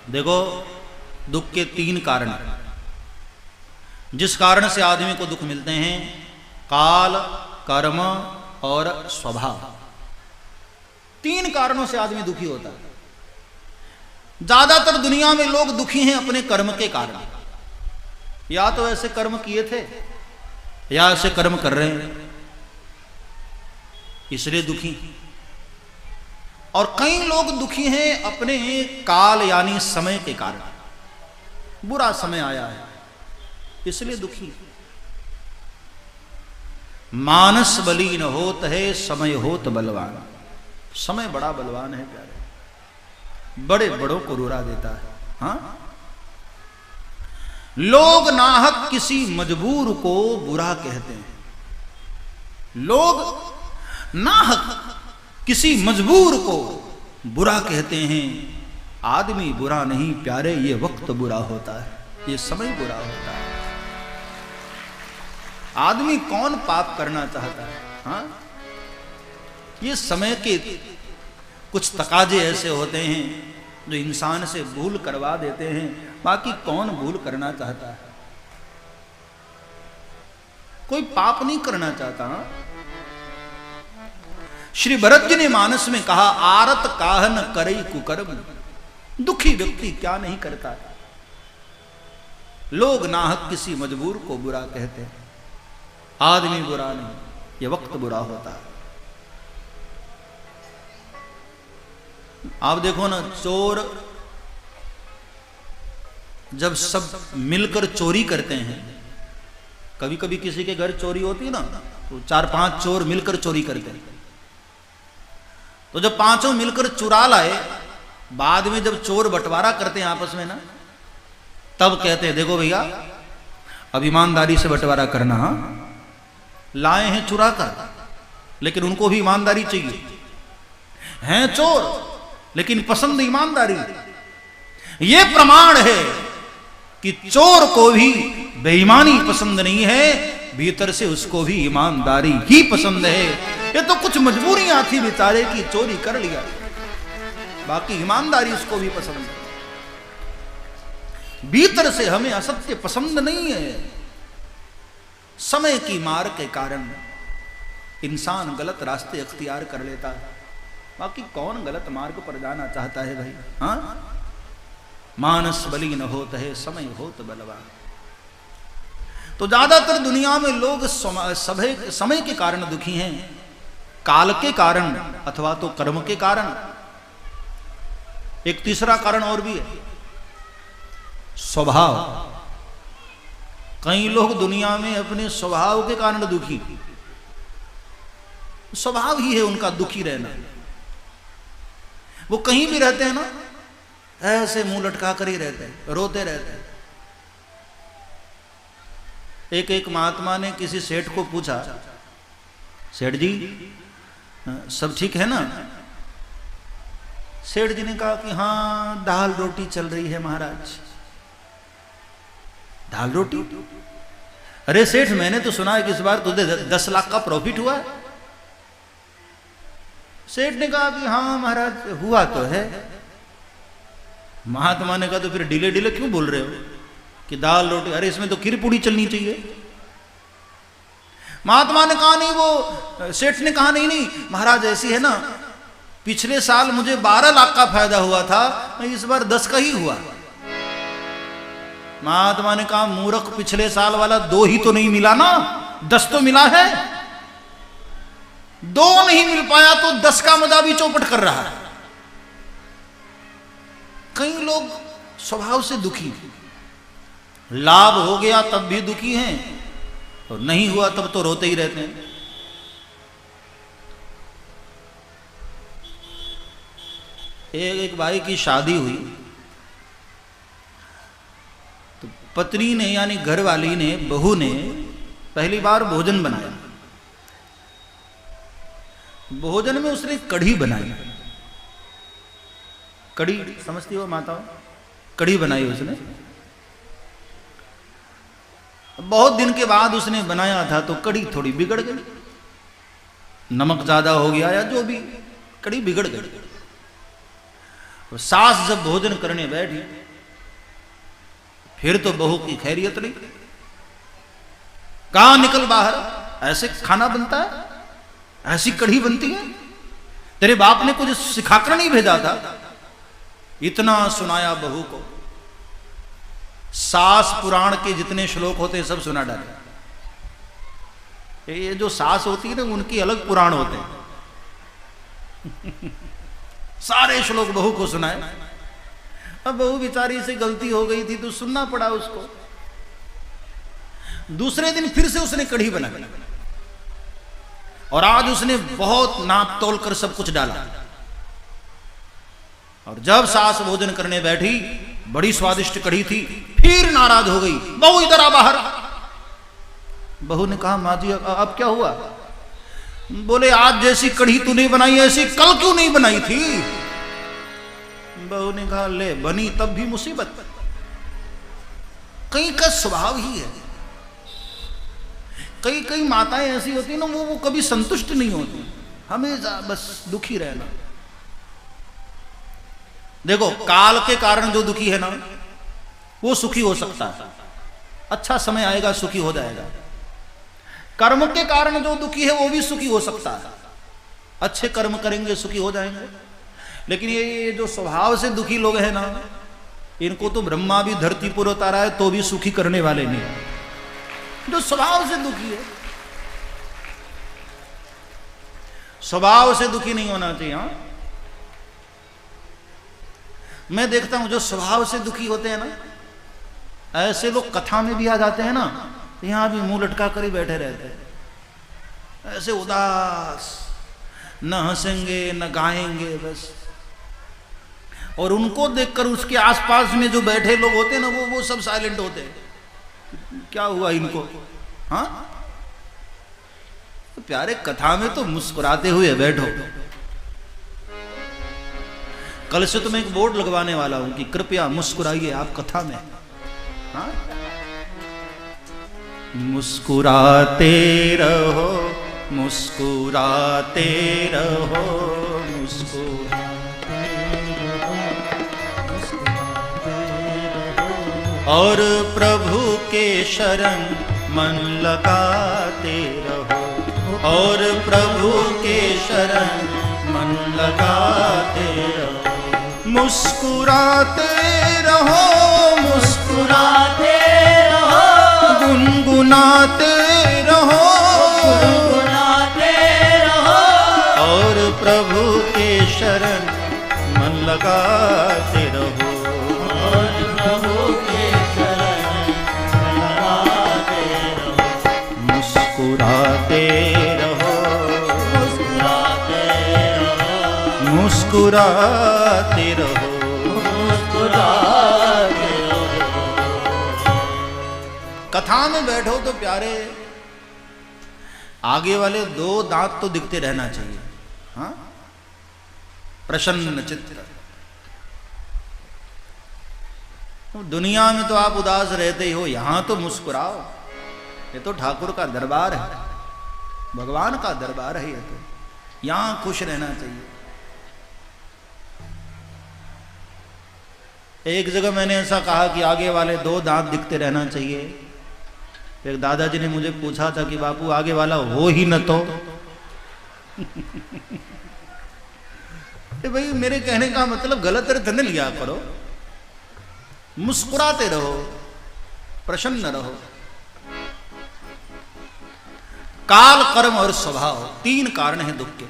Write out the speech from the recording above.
देखो, दुख के तीन कारण हैं जिस कारण से आदमी को दुख मिलते हैं: काल, कर्म और स्वभाव। तीन कारणों से आदमी दुखी होता है। ज्यादातर दुनिया में लोग दुखी हैं अपने कर्म के कारण। या तो ऐसे कर्म किए थे या ऐसे कर्म कर रहे हैं, इसलिए दुखी। और कई लोग दुखी हैं अपने काल यानी समय के कारण। बुरा समय आया है इसलिए दुखी। मानस बलीन होत है, समय होत बलवान। समय बड़ा बलवान है प्यारे, बड़े बड़ों को रुला देता है। हाँ, लोग नाहक किसी मजबूर को बुरा कहते हैं। लोग नाहक किसी मजबूर को बुरा कहते हैं। आदमी बुरा नहीं प्यारे, ये वक्त बुरा होता है, ये समय बुरा होता है। आदमी कौन पाप करना चाहता है? हाँ, ये समय के कुछ तकाजे ऐसे होते हैं जो इंसान से भूल करवा देते हैं, बाकी कौन भूल करना चाहता है? कोई पाप नहीं करना चाहता। हाँ? श्री भरत जी ने मानस में कहा, आरत काहन करई कुकर्म। दुखी व्यक्ति क्या नहीं करता है। लोग नाहक किसी मजबूर को बुरा कहते हैं। आदमी बुरा नहीं, ये वक्त बुरा होता है। आप देखो ना, चोर जब सब मिलकर चोरी करते हैं, कभी कभी किसी के घर चोरी होती है ना, तो 4-5 चोर मिलकर चोरी करते हैं। तो जब पांचों मिलकर चुरा लाए, बाद में जब चोर बंटवारा करते हैं आपस में ना, तब कहते हैं देखो भैया अब ईमानदारी से बंटवारा करना। हाँ, लाए हैं चुरा कर, लेकिन उनको भी ईमानदारी चाहिए। हैं चोर लेकिन पसंद ईमानदारी। ये प्रमाण है कि चोर को भी बेईमानी पसंद नहीं है, भीतर से उसको भी ईमानदारी ही पसंद है। ये तो कुछ मजबूरियां थी बेचारे की, चोरी कर लिया, बाकी ईमानदारी उसको भी पसंद है। भीतर से हमें असत्य पसंद नहीं है। समय की मार के कारण इंसान गलत रास्ते अख्तियार कर लेता है, बाकी कौन गलत मार्ग पर जाना चाहता है भाई? हाँ, मानस बली न होत है, समय होत बलवान। तो ज्यादातर दुनिया में लोग समय के कारण दुखी हैं, काल के कारण अथवा तो कर्म के कारण। एक तीसरा कारण और भी है, स्वभाव। कई लोग दुनिया में अपने स्वभाव के कारण दुखी। स्वभाव ही है उनका दुखी रहना। वो कहीं भी रहते हैं ना, ऐसे मुंह लटका कर ही रहते हैं, रोते रहते हैं। एक महात्मा ने किसी सेठ को पूछा, सेठ जी सब ठीक है ना? सेठ जी ने कहा कि हाँ, दाल रोटी चल रही है महाराज। दाल रोटी? अरे सेठ, मैंने तो सुना है कि इस बार तुझे 10 लाख का प्रॉफिट हुआ है। सेठ ने कहा कि हाँ महाराज हुआ तो है। महात्मा ने कहा तो फिर ढीले ढीले क्यों बोल रहे हो कि दाल रोटी? अरे इसमें तो खीर पूड़ी चलनी चाहिए। महात्मा ने कहा नहीं, वो सेठ ने कहा नहीं नहीं महाराज ऐसी है ना, पिछले साल मुझे 12 लाख का फायदा हुआ था, इस बार 10 का ही हुआ। महात्मा ने कहा मूर्ख, पिछले साल वाला 2 ही तो नहीं मिला ना, 10 तो मिला है। 2 नहीं मिल पाया तो 10 का मजा भी चौपट कर रहा है। कई लोग स्वभाव से दुखी, लाभ हो गया तब भी दुखी हैं, और नहीं हुआ तब तो रोते ही रहते हैं। एक भाई की शादी हुई तो पत्नी ने यानी घरवाली ने, बहू ने पहली बार भोजन बनाया। भोजन में उसने कढ़ी बनाई। कढ़ी समझती हो माताओं? कढ़ी बनाई उसने। बहुत दिन के बाद उसने बनाया था तो कढ़ी थोड़ी बिगड़ गई, नमक ज्यादा हो गया या जो भी, कढ़ी बिगड़ गई। तो सास जब भोजन करने बैठी फिर तो बहू की खैरियत नहीं। कहां निकल बाहर, ऐसे खाना बनता है, ऐसी कढ़ी बनती है, तेरे बाप ने कुछ सिखाकर नहीं भेजा था। इतना सुनाया बहू को, सास पुराण के जितने श्लोक होते हैं सब सुना डाले। ये जो सास होती है ना उनकी अलग पुराण होते हैं। सारे श्लोक बहू को सुनाए। अब बहू बेचारी से गलती हो गई थी तो सुनना पड़ा उसको। दूसरे दिन फिर से उसने कढ़ी बनाई और आज उसने बहुत नाप तोल कर सब कुछ डाला। और जब सास भोजन करने बैठी, बड़ी स्वादिष्ट कढ़ी थी, फिर नाराज हो गई, बहू इधर आ बाहर। बहू ने कहा माँ जी अब क्या हुआ? बोले आज जैसी कढ़ी तूने बनाई ऐसी कल क्यों नहीं बनाई थी? बहू ने कहा ले बनी तब भी मुसीबत। कई का स्वभाव ही है। कई कई माताएं ऐसी होती ना वो कभी संतुष्ट नहीं होती, हमेशा बस दुखी रहना। देखो काल के कारण जो दुखी है ना वो सुखी हो सकता है, अच्छा समय आएगा सुखी हो जाएगा। कर्म के कारण जो दुखी है वो भी सुखी हो सकता है, अच्छे कर्म करेंगे सुखी हो जाएंगे। लेकिन ये जो स्वभाव से दुखी लोग हैं ना, इनको तो ब्रह्मा भी धरती पर उतारा है तो भी सुखी करने वाले नहीं। जो स्वभाव से दुखी है, स्वभाव से दुखी नहीं होना चाहिए। हाँ मैं देखता हूं जो स्वभाव से दुखी होते हैं ना, ऐसे लोग कथा में भी आ जाते हैं ना, यहां भी मुंह लटका कर ही बैठे रहते हैं, ऐसे उदास, न हंसेंगे न गाएंगे बस। और उनको देखकर उसके आसपास में जो बैठे लोग होते हैं ना वो सब साइलेंट होते हैं। क्या हुआ इनको? हाँ तो प्यारे कथा में तो मुस्कुराते हुए बैठो। कल से तो मैं एक बोर्ड लगवाने वाला हूं कि कृपया मुस्कुराइए आप कथा में। हाँ मुस्कुराते रहो मुस्कुराते रहो मुस्कुराते रहो और प्रभु के शरण मन लगाते रहो और प्रभु के शरण मन लगाते रहो। मुस्कुराते रहो मुस्कुराते रहो गुनगुनाते रहो गुनगुनाते रहो और प्रभु के शरण मन लगाते रहो और प्रभु के शरण मन लगाते रहो। मुस्कुराते रहो मुस्कुराते रहो मुस्कुराते रहो मुस्कुराते रहो। कथा में बैठो तो प्यारे आगे वाले दो दांत तो दिखते रहना चाहिए। हाँ प्रसन्न चित्त। दुनिया में तो आप उदास रहते ही हो, यहां तो मुस्कुराओ। ये तो ठाकुर का दरबार है, भगवान का दरबार है, ये तो यहां खुश रहना चाहिए। एक जगह मैंने ऐसा कहा कि आगे वाले दो दांत दिखते रहना चाहिए। एक दादाजी ने मुझे पूछा था कि बापू आगे वाला हो ही न तो भाई मेरे कहने का मतलब गलत अर्थ न लिया करो। मुस्कुराते रहो प्रसन्न रहो। काल कर्म और स्वभाव तीन कारण हैं दुख के।